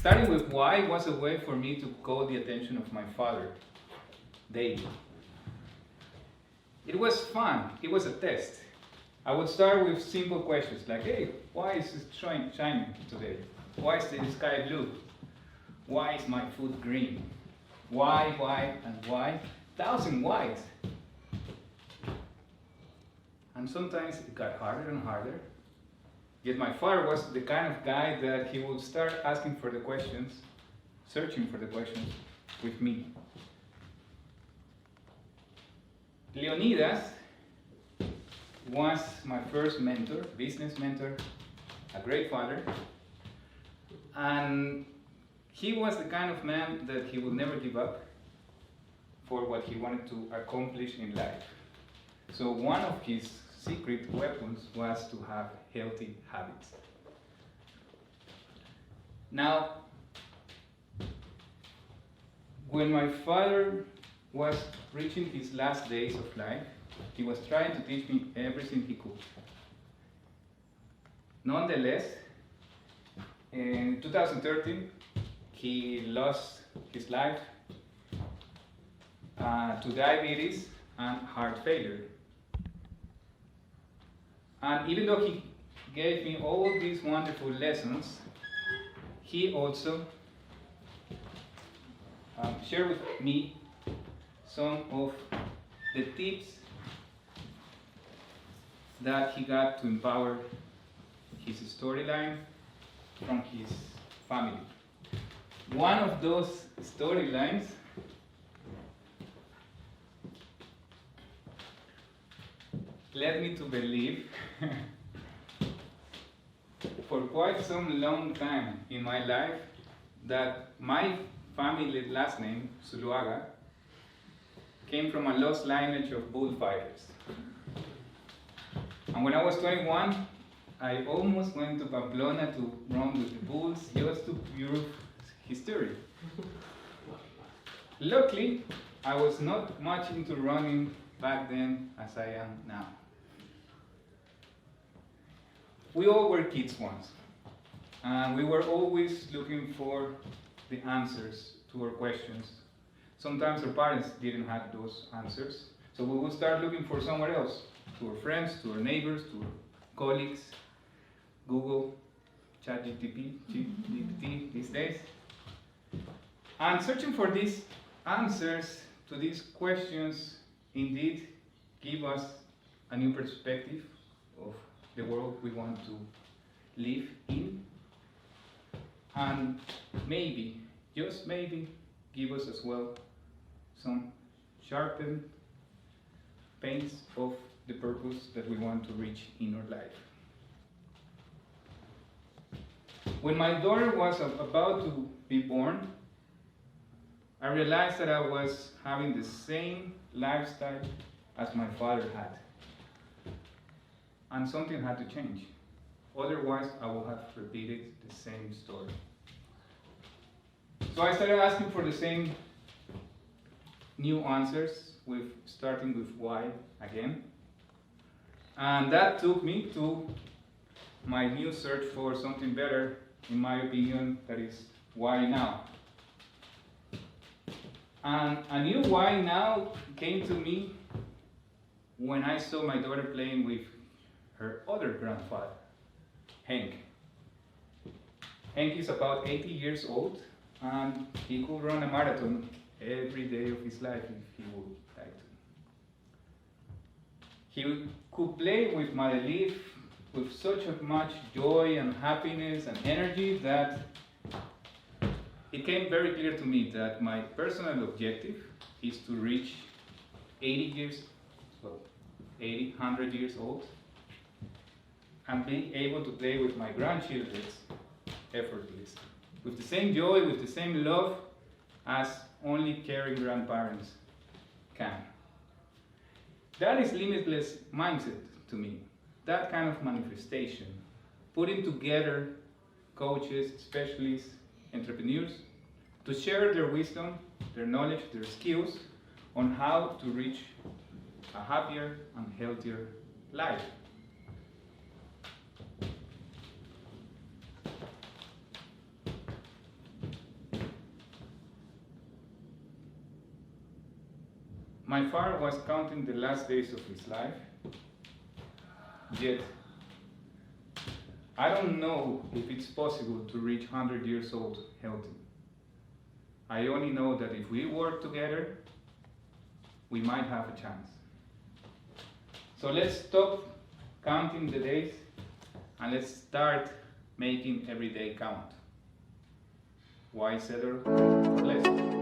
Starting with why was a way for me to call the attention of my father daily. It was fun. It was a test. I would start with simple questions like, hey, why is it shining today? Why is the sky blue? Why is my food green? Why, and why? 1,000 whys. And sometimes it got harder and harder. Yet my father was the kind of guy that he would start asking for the questions, searching for the questions with me. Leonidas was my first mentor, business mentor, a great father, and he was the kind of man that he would never give up for what he wanted to accomplish in life. So one of his secret weapons was to have healthy habits. Now, when my father was reaching his last days of life, he was trying to teach me everything he could. Nonetheless, in 2013, he lost his life to diabetes and heart failure. And even though he gave me all these wonderful lessons, he also shared with me some of the tips that he got to empower his storyline from his family. One of those storylines led me to believe for quite some long time in my life that my family last name, Zuluaga, came from a lost lineage of bullfighters. And when I was 21, I almost went to Pamplona to run with the bulls just to prove his theory. Luckily, I was not much into running back then as I am now. We all were kids once, and we were always looking for the answers to our questions. Sometimes our parents didn't have those answers, so we would start looking for somewhere else, to our friends, to our neighbors, to our colleagues, Google, ChatGPT these days. And searching for these answers to these questions indeed give us a new perspective of the world we want to live in, and maybe, just maybe, give us as well some sharpened paints of the purpose that we want to reach in our life. When my daughter was about to be born, I realized that I was having the same lifestyle as my father had. And something had to change. Otherwise, I would have repeated the same story. So I started asking for the same new answers, starting with why again. And that took me to my new search for something better, in my opinion, that is why now. And a new why now came to me when I saw my daughter playing with her other grandfather, Henk. Henk is about 80 years old, and he could run a marathon every day of his life if he would like to. He could play with my leaf with such much joy and happiness and energy that it came very clear to me that my personal objective is to reach 100 years old, and being able to play with my grandchildren effortlessly, with the same joy, with the same love as only caring grandparents can. That is limitless mindset to me. That kind of manifestation, putting together coaches, specialists, entrepreneurs to share their wisdom, their knowledge, their skills on how to reach a happier and healthier life. My father was counting the last days of his life, yet I don't know if it's possible to reach 100 years old healthy. I only know that if we work together, we might have a chance. So let's stop counting the days and let's start making every day count. Why settle for less?